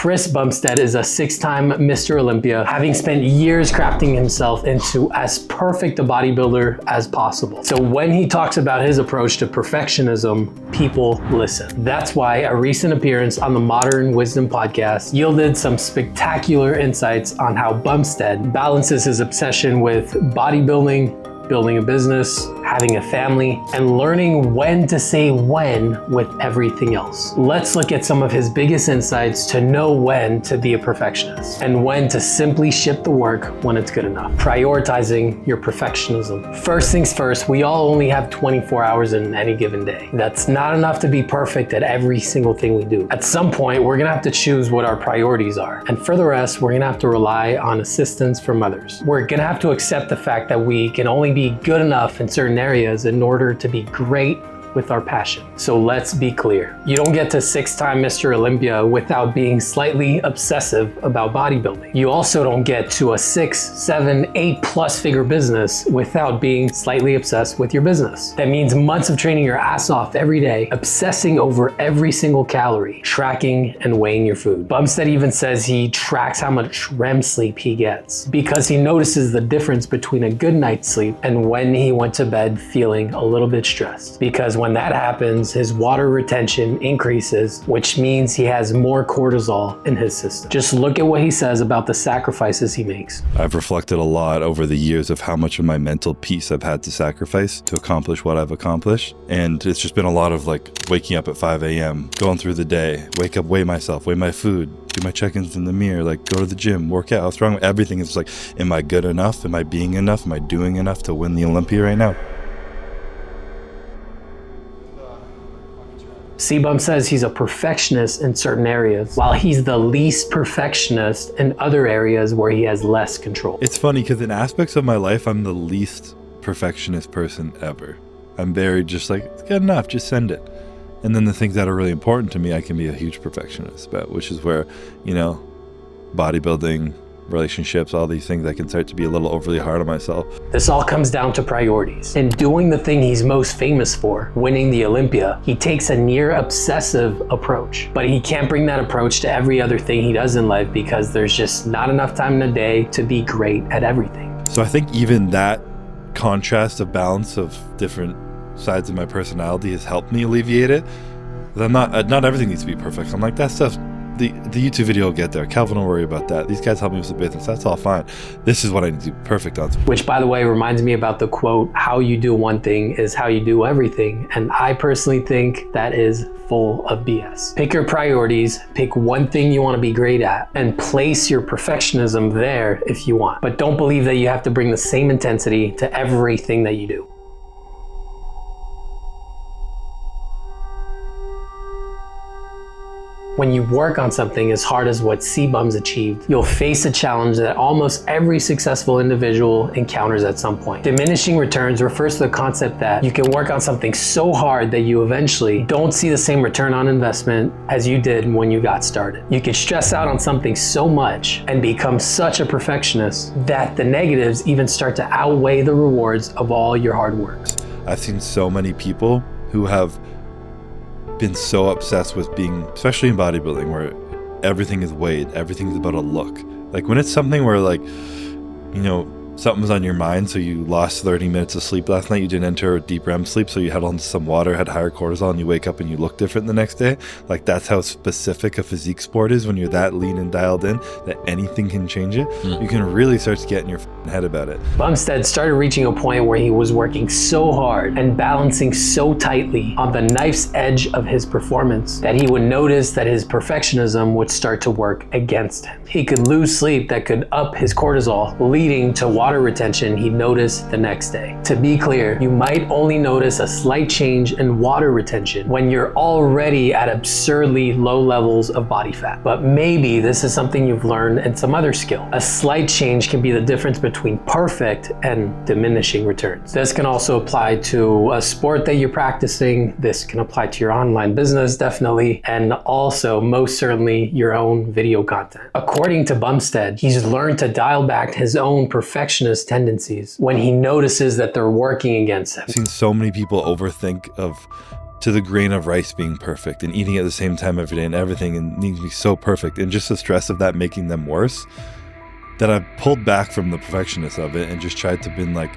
Chris Bumstead is a 6-time Mr. Olympia, having spent years crafting himself into as perfect a bodybuilder as possible. So when he talks about his approach to perfectionism, people listen. That's why a recent appearance on the Modern Wisdom podcast yielded some spectacular insights on how Bumstead balances his obsession with bodybuilding, building a business, having a family, and learning when to say when with everything else. Let's look at some of his biggest insights to know when to be a perfectionist and when to simply ship the work when it's good enough. Prioritizing your perfectionism. First things first, we all only have 24 hours in any given day. That's not enough to be perfect at every single thing we do. At some point, we're gonna have to choose what our priorities are. And for the rest, we're gonna have to rely on assistance from others. We're gonna have to accept the fact that we can only be good enough in certain areas in order to be great with our passion. So let's be clear. You don't get to 6-time Mr. Olympia without being slightly obsessive about bodybuilding. You also don't get to a 6, 7, 8+ figure business without being slightly obsessed with your business. That means months of training your ass off every day, obsessing over every single calorie, tracking and weighing your food. Bumstead even says he tracks how much REM sleep he gets because he notices the difference between a good night's sleep and when he went to bed feeling a little bit stressed. Because when that happens, his water retention increases, which means he has more cortisol in his system. Just look at what he says about the sacrifices he makes. I've reflected a lot over the years of how much of my mental peace I've had to sacrifice to accomplish what I've accomplished. And it's just been a lot of like waking up at 5 a.m., going through the day, wake up, weigh myself, weigh my food, do my check-ins in the mirror, like go to the gym, work out, how strong, everything is like, am I good enough? Am I being enough? Am I doing enough to win the Olympia right now? C-Bum says he's a perfectionist in certain areas, while he's the least perfectionist in other areas where he has less control. It's funny because in aspects of my life, I'm the least perfectionist person ever. I'm very just like, it's good enough, just send it. And then the things that are really important to me, I can be a huge perfectionist about, which is where, you know, bodybuilding, relationships, all these things, I can start to be a little overly hard on myself. This all comes down to priorities. In doing the thing he's most famous for, winning the Olympia, he takes a near obsessive approach. But he can't bring that approach to every other thing he does in life because there's just not enough time in a day to be great at everything. So I think even that contrast of balance of different sides of my personality has helped me alleviate it. Not everything needs to be perfect. I'm like, that stuff, the YouTube video will get there. Calvin will worry about that. These guys help me with the business. That's all fine. This is what I need to be perfect on. Which, by the way, reminds me about the quote, how you do one thing is how you do everything. And I personally think that is full of BS. Pick your priorities, pick one thing you want to be great at, and place your perfectionism there if you want. But don't believe that you have to bring the same intensity to everything that you do. When you work on something as hard as what C-Bum's achieved, you'll face a challenge that almost every successful individual encounters at some point. Diminishing returns refers to the concept that you can work on something so hard that you eventually don't see the same return on investment as you did when you got started. You can stress out on something so much and become such a perfectionist that the negatives even start to outweigh the rewards of all your hard work. I've seen so many people who have been so obsessed with being, especially in bodybuilding, where everything is weighed, everything's about a look. Like when it's something where like, you know, something's on your mind, so you lost 30 minutes of sleep last night, you didn't enter a deep REM sleep, so you had on some water, had higher cortisol, and you wake up and you look different the next day. Like that's how specific a physique sport is when you're that lean and dialed in that anything can change it. You can really start to get in your head about it. Bumstead started reaching a point where he was working so hard and balancing so tightly on the knife's edge of his performance that he would notice that his perfectionism would start to work against him. He could lose sleep that could up his cortisol, leading to water retention he'd notice the next day. To be clear, you might only notice a slight change in water retention when you're already at absurdly low levels of body fat. But maybe this is something you've learned in some other skill. A slight change can be the difference between perfect and diminishing returns. This can also apply to a sport that you're practicing. This can apply to your online business, definitely, and also most certainly your own video content. According to Bumstead, he's learned to dial back his own perfectionist tendencies when he notices that they're working against him. I've seen so many people overthink to the grain of rice being perfect and eating at the same time every day and everything and needs to be so perfect, and just the stress of that making them worse, that I've pulled back from the perfectionist of it and just tried to be like,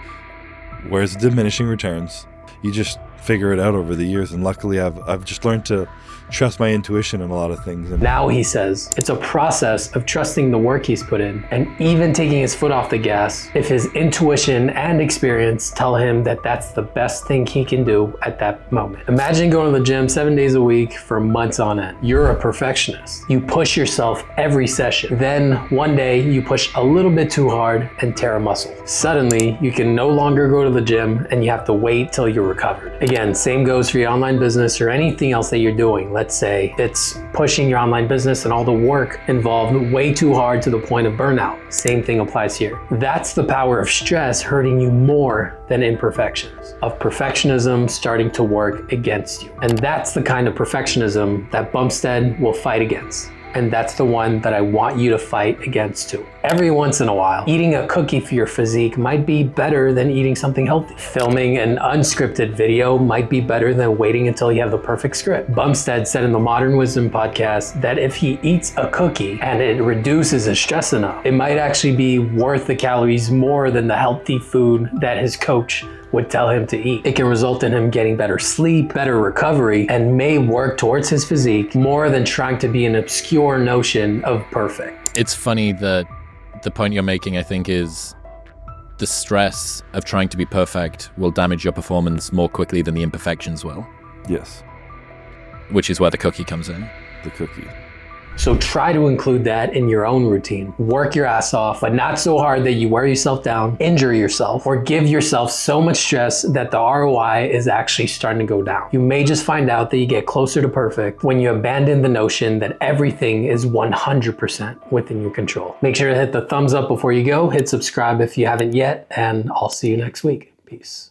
where's the diminishing returns? You just figure it out over the years, and luckily I've just learned to trust my intuition in a lot of things. And now he says it's a process of trusting the work he's put in and even taking his foot off the gas if his intuition and experience tell him that that's the best thing he can do at that moment. Imagine going to the gym 7 days a week for months on end. You're a perfectionist. You push yourself every session. Then one day you push a little bit too hard and tear a muscle. Suddenly you can no longer go to the gym and you have to wait till you're recovered. Again, same goes for your online business or anything else that you're doing. Let's say it's pushing your online business and all the work involved way too hard to the point of burnout. Same thing applies here. That's the power of stress hurting you more than imperfections, of perfectionism starting to work against you. And that's the kind of perfectionism that Bumstead will fight against. And that's the one that I want you to fight against too. Every once in a while, eating a cookie for your physique might be better than eating something healthy. Filming an unscripted video might be better than waiting until you have the perfect script. Bumstead said in the Modern Wisdom podcast that if he eats a cookie and it reduces his stress enough, it might actually be worth the calories more than the healthy food that his coach would tell him to eat. It can result in him getting better sleep, better recovery, and may work towards his physique more than trying to be an obscure notion of perfect. It's funny that the point you're making, I think, is the stress of trying to be perfect will damage your performance more quickly than the imperfections will. yes, Which is where the cookie comes in. the cookie. So try to include that in your own routine. Work your ass off, but not so hard that you wear yourself down, injure yourself, or give yourself so much stress that the ROI is actually starting to go down. You may just find out that you get closer to perfect when you abandon the notion that everything is 100% within your control. Make sure to hit the thumbs up before you go, hit subscribe if you haven't yet, and I'll see you next week. Peace.